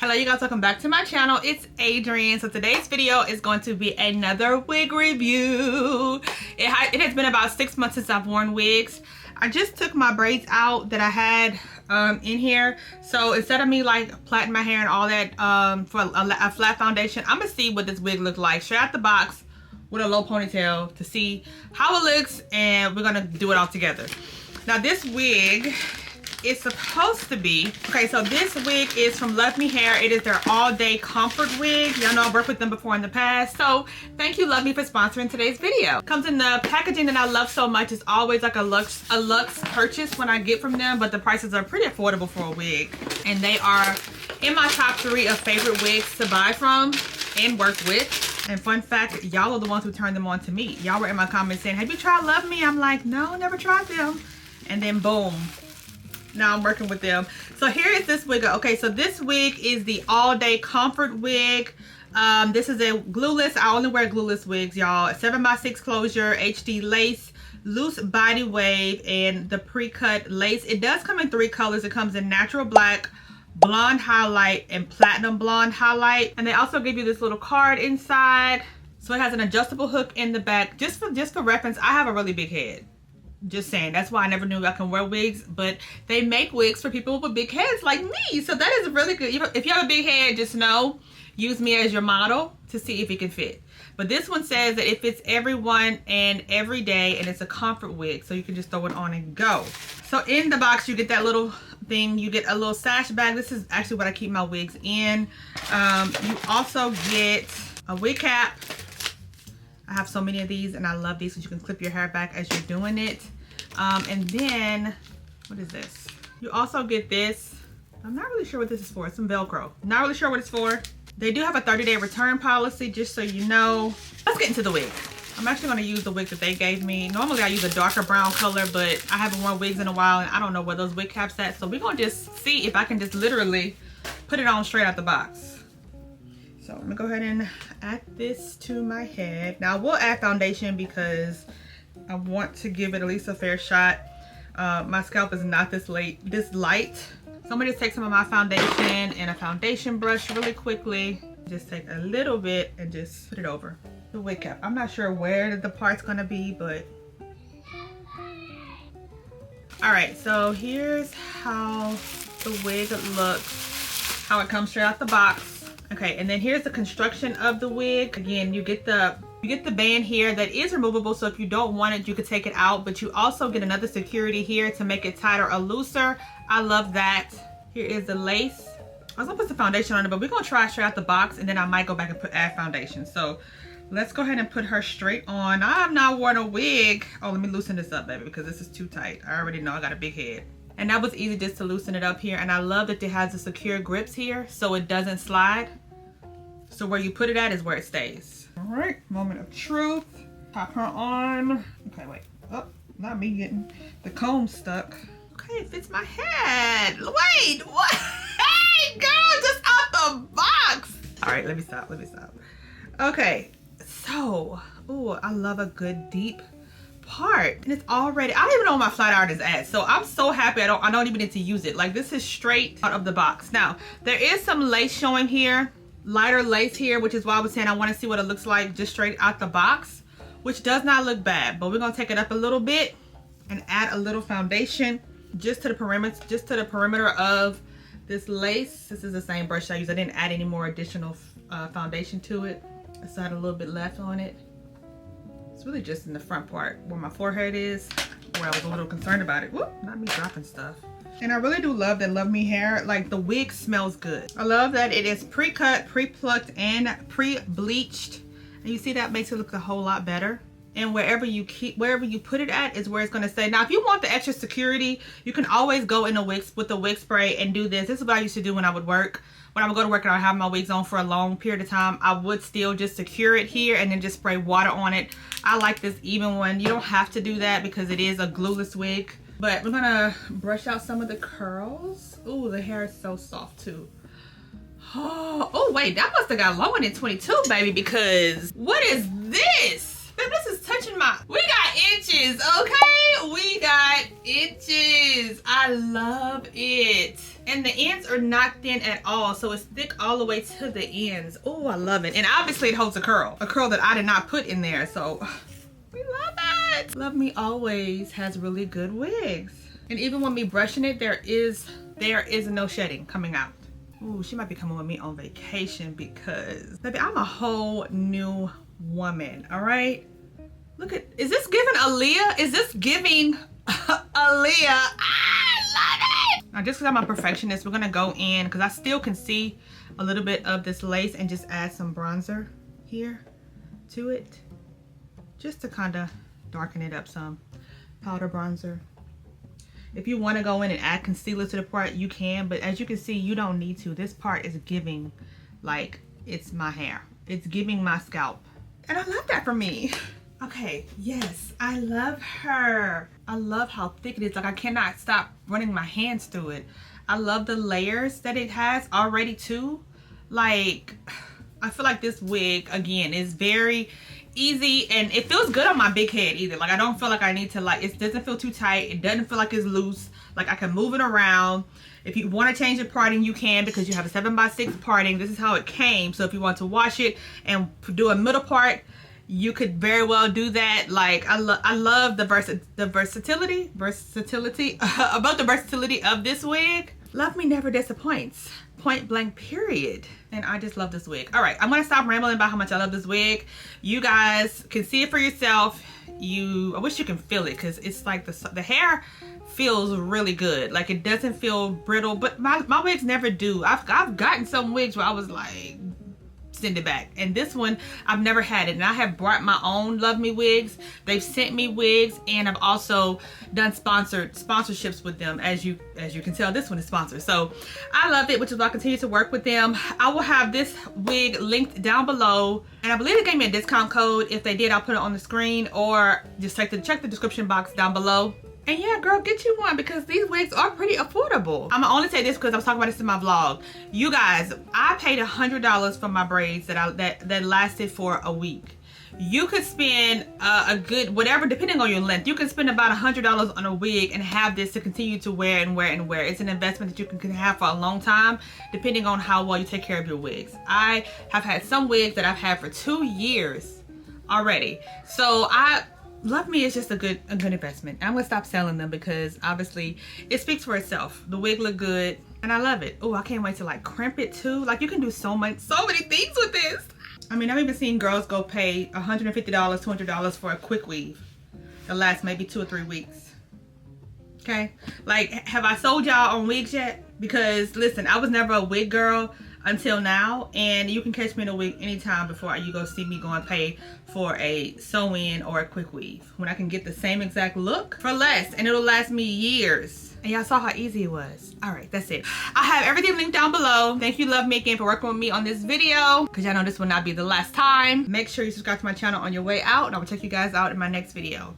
Hello you guys, welcome back to my channel. It's Adrianne. So today's video is going to be another wig review. It has been about 6 months since I've worn wigs. I just took my braids out that I had in here. So instead of me like plaiting my hair and all that for a flat foundation, I'm gonna see what this wig looks like straight out the box with a low ponytail to see how it looks, and we're gonna do it all together. Now this wig is supposed to be, okay, so this wig is from Luvme Hair. It is their all-day comfort wig. Y'all know I've worked with them before in the past, so thank you Luvme for sponsoring today's video. Comes in the packaging that I love so much. It's always like a luxe purchase when I get from them, but the prices are pretty affordable for a wig, and they are in my top 3 of favorite wigs to buy from and work with. And fun fact, y'all are the ones who turned them on to me. Y'all were in my comments saying, have you tried Luvme? I'm like, no, never tried them. And then boom, now I'm working with them. So here is this wig. Okay, so this wig is the all-day comfort wig. This is a glueless. I only wear glueless wigs, y'all. 7x6 closure, HD lace, loose body wave, and the pre-cut lace. It does come in 3 colors. It comes in natural black, blonde highlight, and platinum blonde highlight. And they also give you this little card inside. So it has an adjustable hook in the back. Just for reference, I have a really big head. Just saying, that's why I never knew I can wear wigs, but they make wigs for people with big heads like me, so that is really good. If you have a big head, just know, use me as your model to see if it can fit. But this one says that it fits everyone and every day, and it's a comfort wig, so you can just throw it on and go. So in the box you get that little thing, you get a little sash bag. This is actually what I keep my wigs in. You also get a wig cap. I have so many of these and I love these because you can clip your hair back as you're doing it. And then, what is this? You also get this. I'm not really sure what this is for. It's some Velcro. Not really sure what it's for. They do have a 30-day return policy, just so you know. Let's get into the wig. I'm actually going to use the wig that they gave me. Normally I use a darker brown color, but I haven't worn wigs in a while and I don't know where those wig caps at. So we're going to just see if I can just literally put it on straight out the box. So I'm gonna go ahead and add this to my head. Now I will add foundation because I want to give it at least a fair shot. My scalp is not this light. So I'm gonna just take some of my foundation and a foundation brush really quickly. Just take a little bit and just put it over the wig cap. I'm not sure where the part's gonna be, but all right. So here's how the wig looks, how it comes straight out the box. Okay, and then here's the construction of the wig. Again, you get the band here that is removable, so if you don't want it, you could take it out, but you also get another security here to make it tighter or looser. I love that. Here is the lace. I was gonna put some foundation on it, but we're gonna try straight out the box, and then I might go back and add foundation. So let's go ahead and put her straight on. I have not worn a wig. Oh, let me loosen this up, baby, because this is too tight. I already know I got a big head. And that was easy just to loosen it up here. And I love that it has the secure grips here so it doesn't slide. So where you put it at is where it stays. All right, moment of truth. Pop her on. Okay, wait. Oh, not me getting the comb stuck. Okay, it fits my head. Wait, what? Hey, girl, just out the box. All right, let me stop. Okay, so, oh, I love a good deep part, and it's already, I don't even know where my flat iron is at, so I'm so happy I don't even need to use it. Like, this is straight out of the box. Now there is some lace showing here, lighter lace here, which is why I was saying I want to see what it looks like just straight out the box, which does not look bad. But we're gonna take it up a little bit and add a little foundation just to the perimeter of this lace. This is the same brush I used. I didn't add any more additional foundation to it. I still had a little bit left on it. It's really just in the front part where my forehead is, where I was a little concerned about it. Whoop, not me dropping stuff. And I really do love that Luvme Hair, like the wig smells good. I love that it is pre-cut, pre-plucked, and pre-bleached. And you see that makes it look a whole lot better. And wherever you put it at is where it's gonna stay. Now, if you want the extra security, you can always go in with the wig spray and do this. This is what I used to do when I would work. When I would go to work and I have my wigs on for a long period of time, I would still just secure it here and then just spray water on it. I like this even one. You don't have to do that because it is a glueless wig. But we're gonna brush out some of the curls. Ooh, the hair is so soft too. Oh wait, that must have got lower than 22, baby, because what is this? Baby, this is touching my, we got inches, okay? We got inches. I love it. And the ends are not thin at all, so it's thick all the way to the ends. Oh, I love it. And obviously it holds a curl that I did not put in there, so we love it. Love Me Always has really good wigs. And even when me brushing it, there is no shedding coming out. Ooh, she might be coming with me on vacation because, baby, I'm a whole new woman, all right? Look at, is this giving Aaliyah? Is this giving Aaliyah? I love it! Now, just because I'm a perfectionist, we're gonna go in, because I still can see a little bit of this lace, and just add some bronzer here to it. Just to kind of darken it up some. Powder bronzer. If you want to go in and add concealer to the part, you can, but as you can see, you don't need to. This part is giving like it's my hair. It's giving my scalp. And I love that for me. Okay, yes, I love her. I love how thick it is. Like, I cannot stop running my hands through it. I love the layers that it has already too. Like, I feel like this wig, again, is very easy, and it feels good on my big head either. Like, I don't feel like I need to, like, it doesn't feel too tight. It doesn't feel like it's loose. Like, I can move it around. If you want to change the parting, you can, because you have a 7x6 parting. This is how it came. So if you want to wash it and do a middle part, you could very well do that. Like, I love the versatility about the versatility of this wig. Love Me never disappoints. Point blank, period. And I just love this wig. All right, I'm gonna stop rambling about how much I love this wig. You guys can see it for yourself. I wish you can feel it, because it's like the hair feels really good. Like, it doesn't feel brittle, but my wigs never do. I've gotten some wigs where I was like, send it back. And this one, I've never had it. And I have brought my own Love Me wigs. They've sent me wigs, and I've also done sponsorships with them. As you can tell, this one is sponsored. So I love it, which is why I continue to work with them. I will have this wig linked down below, and I believe they gave me a discount code. If they did, I'll put it on the screen, or just check the description box down below. And yeah, girl, get you one, because these wigs are pretty affordable. I'm gonna only say this because I was talking about this in my vlog. You guys, I paid $100 for my braids that lasted for a week. You could spend a good, whatever, depending on your length, you can spend about $100 on a wig and have this to continue to wear and wear and wear. It's an investment that you can have for a long time, depending on how well you take care of your wigs. I have had some wigs that I've had for 2 years already. So Love Me is just a good investment. I'm gonna stop selling them because obviously it speaks for itself. The wig look good and I love it. Oh, I can't wait to like crimp it too. Like, you can do so many things with this. I mean, I've even seen girls go pay $150, $200 for a quick weave that lasts maybe 2 or 3 weeks. Okay, like, have I sold y'all on wigs yet? Because listen, I was never a wig girl until now, and you can catch me in a wig anytime before you go see me go and pay for a sew-in or a quick weave, when I can get the same exact look for less, and it'll last me years. And y'all saw how easy it was. All right, that's it. I have everything linked down below. Thank you, Love Me, again, for working with me on this video, because y'all know this will not be the last time. Make sure you subscribe to my channel on your way out, and I will check you guys out in my next video.